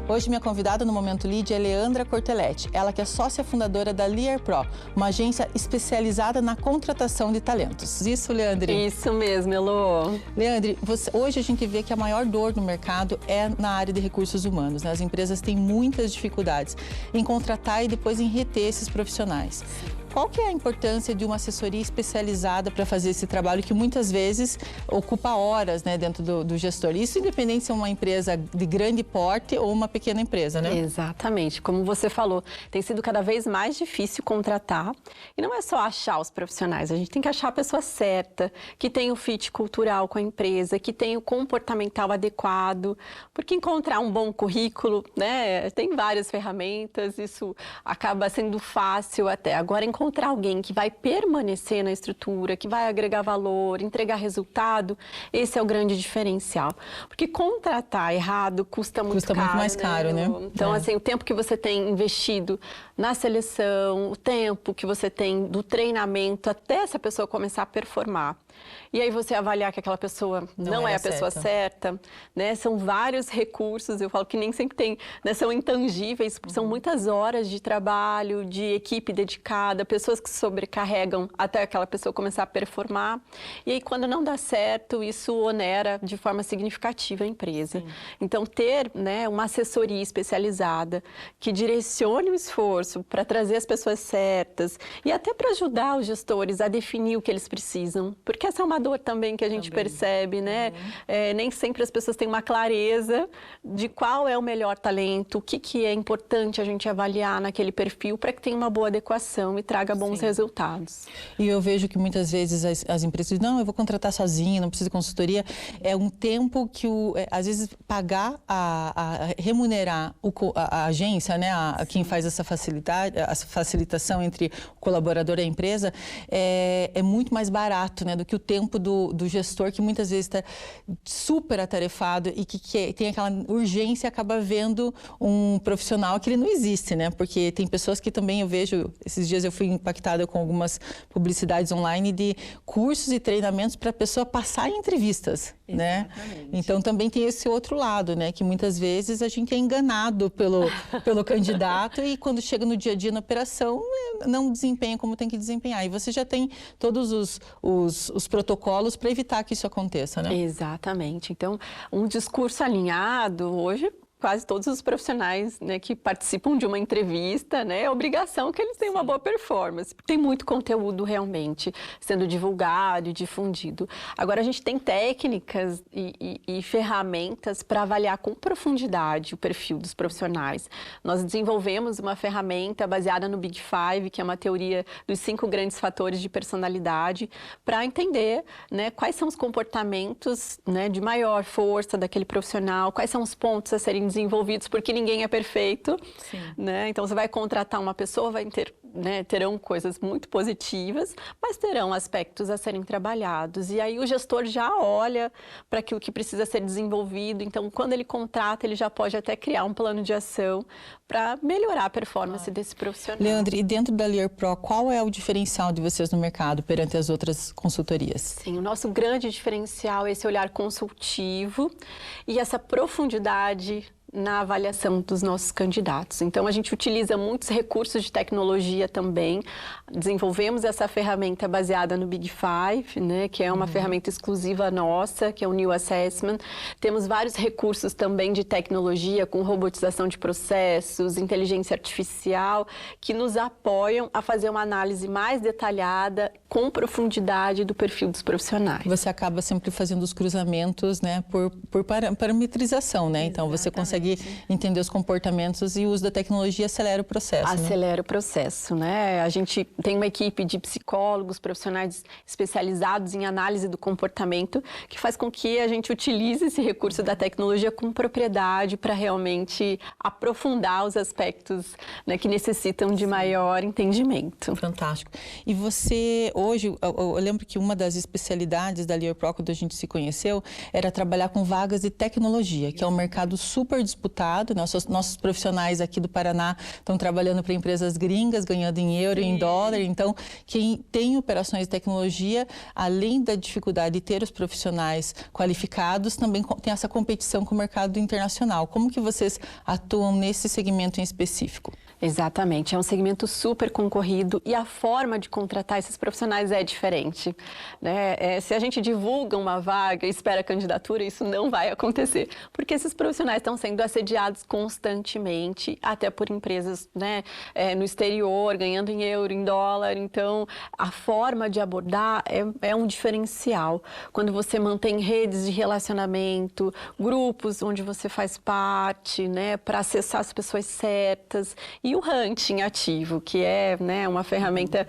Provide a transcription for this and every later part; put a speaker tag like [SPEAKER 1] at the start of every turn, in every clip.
[SPEAKER 1] Hoje minha convidada no Momento Lead é Leandra Corteletti, ela que é sócia fundadora da Lear Pro, uma agência especializada na contratação de talentos. Isso, Leandre?
[SPEAKER 2] Isso mesmo, Elô.
[SPEAKER 1] Leandre, hoje a gente vê que a maior dor no mercado é na área de recursos humanos, né? As empresas têm muitas dificuldades em contratar e depois em reter esses profissionais. Qual que é a importância de uma assessoria especializada para fazer esse trabalho que muitas vezes ocupa horas, né, dentro do gestor? Isso independente se é uma empresa de grande porte ou uma pequena empresa, né?
[SPEAKER 2] Exatamente. Como você falou, tem sido cada vez mais difícil contratar. E não é só achar os profissionais, a gente tem que achar a pessoa certa, que tem o fit cultural com a empresa, que tem o comportamental adequado. Porque encontrar um bom currículo, né, tem várias ferramentas, isso acaba sendo fácil até. Agora, encontrar alguém que vai permanecer na estrutura, que vai agregar valor, entregar resultado, esse é o grande diferencial. Porque contratar errado custa muito caro.
[SPEAKER 1] Muito mais caro, né?
[SPEAKER 2] Então, assim, o tempo que você tem investido na seleção, o tempo que você tem do treinamento até essa pessoa começar a performar. E aí você avaliar que aquela pessoa não é a pessoa certa, né? São vários recursos, eu falo que nem sempre tem, né? São intangíveis, são muitas horas de trabalho, de equipe dedicada, pessoas que se sobrecarregam até aquela pessoa começar a performar. E aí, quando não dá certo, isso onera de forma significativa a empresa. Sim. Então, ter, né, uma assessoria especializada que direcione o esforço para trazer as pessoas certas e até para ajudar os gestores a definir o que eles precisam, porque essa é uma dor também que a gente percebe, né? Nem sempre as pessoas têm uma clareza de qual é o melhor talento, o que é importante a gente avaliar naquele perfil para que tenha uma boa adequação e traga bons resultados.
[SPEAKER 1] E eu vejo que muitas vezes as empresas dizem, não, eu vou contratar sozinha, não preciso de consultoria. É um tempo que, às vezes, pagar, remunerar a agência, né, quem faz essa facilitação entre o colaborador e a empresa, é muito mais barato, né, do que o tempo do gestor, que muitas vezes está super atarefado e que tem aquela urgência e acaba vendo um profissional que ele não existe, né? Porque tem pessoas que também eu vejo, esses dias eu fui impactada com algumas publicidades online de cursos e treinamentos para a pessoa passar em entrevistas, né? Então também tem esse outro lado, né? Que muitas vezes a gente é enganado pelo candidato e quando chega no dia a dia na operação não desempenha como tem que desempenhar. E você já tem todos os protocolos para evitar que isso aconteça, né?
[SPEAKER 2] Exatamente. Então, um discurso alinhado, hoje, quase todos os profissionais, né, que participam de uma entrevista, né, é obrigação que eles tenham uma boa performance. Tem muito conteúdo realmente sendo divulgado e difundido. Agora, a gente tem técnicas e ferramentas para avaliar com profundidade o perfil dos profissionais. Nós desenvolvemos uma ferramenta baseada no Big Five, que é uma teoria dos 5 grandes fatores de personalidade, para entender, né, quais são os comportamentos, né, de maior força daquele profissional, quais são os pontos a serem desenvolvidos, porque ninguém é perfeito, né? Então, você vai contratar uma pessoa, terão coisas muito positivas, mas terão aspectos a serem trabalhados. E aí o gestor já olha para aquilo que precisa ser desenvolvido. Então, quando ele contrata, ele já pode até criar um plano de ação para melhorar a performance desse profissional.
[SPEAKER 1] Leandre, e dentro da Lear Pro, qual é o diferencial de vocês no mercado perante as outras consultorias?
[SPEAKER 2] Sim, o nosso grande diferencial é esse olhar consultivo e essa profundidade na avaliação dos nossos candidatos. Então, a gente utiliza muitos recursos de tecnologia também. Desenvolvemos essa ferramenta baseada no Big Five, né, que é uma ferramenta exclusiva nossa, que é o New Assessment. Temos vários recursos também de tecnologia, com robotização de processos, inteligência artificial, que nos apoiam a fazer uma análise mais detalhada, com profundidade do perfil dos profissionais.
[SPEAKER 1] Você acaba sempre fazendo os cruzamentos, né, por parametrização, né? Então, você consegue entender os comportamentos e o uso da tecnologia acelera o processo.
[SPEAKER 2] Acelera o processo, né? A gente tem uma equipe de psicólogos, profissionais especializados em análise do comportamento, que faz com que a gente utilize esse recurso da tecnologia com propriedade para realmente aprofundar os aspectos, né, que necessitam de maior entendimento.
[SPEAKER 1] Fantástico. E você, hoje, eu lembro que uma das especialidades da Lear Pro, quando a gente se conheceu, era trabalhar com vagas de tecnologia, que é um mercado super disputado disputado, nossos profissionais aqui do Paraná estão trabalhando para empresas gringas, ganhando em euro e em dólar. Então, quem tem operações de tecnologia, além da dificuldade de ter os profissionais qualificados, também tem essa competição com o mercado internacional. Como que vocês atuam nesse segmento em específico?
[SPEAKER 2] Exatamente, é um segmento super concorrido e a forma de contratar esses profissionais é diferente, né? Se a gente divulga uma vaga e espera a candidatura, isso não vai acontecer, porque esses profissionais estão sendo assediados constantemente, até por empresas, né, no exterior, ganhando em euro, em dólar. Então, a forma de abordar é um diferencial. Quando você mantém redes de relacionamento, grupos onde você faz parte, né, para acessar as pessoas certas. E o hunting ativo, que é, né, uma ferramenta,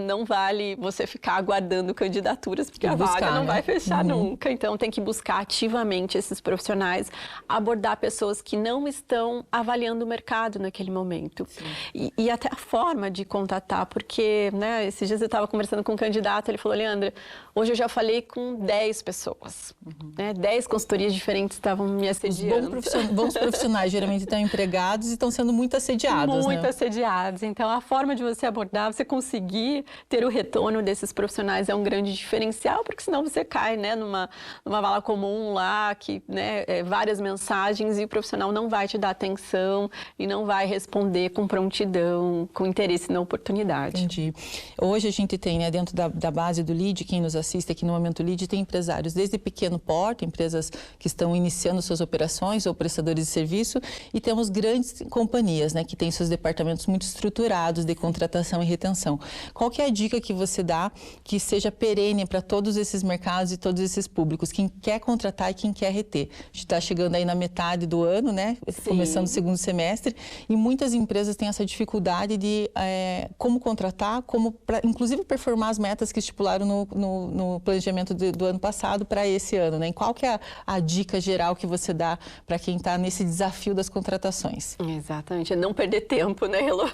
[SPEAKER 2] não vale você ficar aguardando candidaturas, porque a vaga não vai fechar nunca. Então, tem que buscar ativamente esses profissionais, abordar pessoas que não estão avaliando o mercado naquele momento. E até a forma de contatar, porque, né, esses dias eu estava conversando com um candidato, ele falou, Leandra, hoje eu já falei com 10 pessoas, né, 10 consultorias diferentes estavam me assediando.
[SPEAKER 1] Bons profissionais geralmente estão empregados e estão sendo muito assediados.
[SPEAKER 2] Muito assediados. Então, a forma de você abordar, você conseguir ter o retorno desses profissionais é um grande diferencial, porque senão você cai, né, numa vala comum lá, que, né, várias mensagens e o profissional não vai te dar atenção e não vai responder com prontidão, com interesse na oportunidade.
[SPEAKER 1] Entendi. Hoje a gente tem, né, dentro da base do LEAD, quem nos assiste aqui no Momento LEAD, tem empresários desde pequeno porte, empresas que estão iniciando suas operações ou prestadores de serviço, e temos grandes companhias, né, que têm seus departamentos muito estruturados de contratação e retenção. Qual que é a dica que você dá que seja perene para todos esses mercados e todos esses públicos, quem quer contratar e quem quer reter? A gente está chegando aí na metade do ano, né, começando o segundo semestre, e muitas empresas têm essa dificuldade de como contratar, inclusive performar as metas que estipularam no planejamento do ano passado para esse ano, né? E qual que é a dica geral que você dá para quem está nesse desafio das contratações?
[SPEAKER 2] Exatamente, não perder tempo, né, Elô?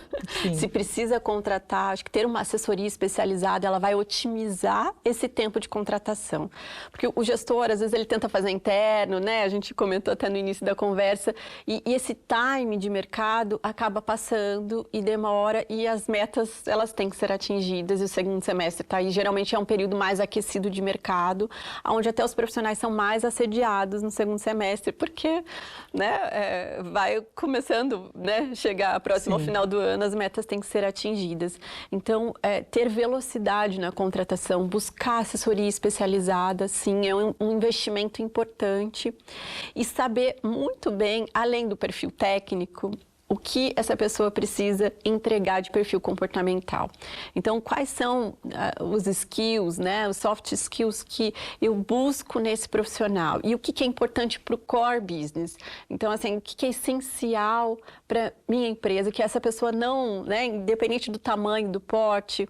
[SPEAKER 2] Se precisa contratar, acho que ter uma assessoria especializada, ela vai otimizar esse tempo de contratação. Porque o gestor, às vezes, ele tenta fazer interno, né? A gente comentou até no início da conversa, e esse time de mercado acaba passando e demora, e as metas, elas têm que ser atingidas, e o segundo semestre está aí. Geralmente é um período mais aquecido de mercado, onde até os profissionais são mais assediados no segundo semestre, porque, né, vai começando, né, chegar próximo ao final do ano, as metas têm que ser atingidas. Então, ter velocidade na contratação, buscar assessoria especializada, sim, é um investimento importante. E saber muito bem, além do perfil técnico, o que essa pessoa precisa entregar de perfil comportamental. Então, quais são os skills, né, os soft skills que eu busco nesse profissional? E o que é importante para o core business? Então, assim, o que é essencial para minha empresa, que essa pessoa não, né, independente do tamanho, do porte,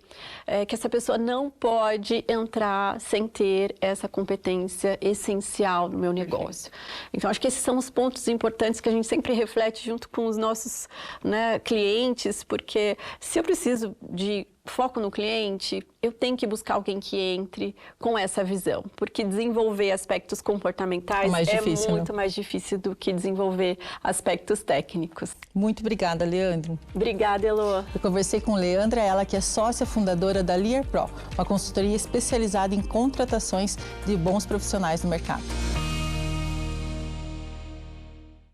[SPEAKER 2] que essa pessoa não pode entrar sem ter essa competência essencial no meu negócio. Então, acho que esses são os pontos importantes que a gente sempre reflete junto com os nossos, né, clientes, porque se eu preciso de foco no cliente, eu tenho que buscar alguém que entre com essa visão, porque desenvolver aspectos comportamentais é muito mais difícil do que desenvolver aspectos técnicos.
[SPEAKER 1] Muito obrigada, Leandro.
[SPEAKER 2] Obrigada, Elô.
[SPEAKER 1] Eu conversei com Leandra, ela que é sócia fundadora da Lear Pro, uma consultoria especializada em contratações de bons profissionais no mercado.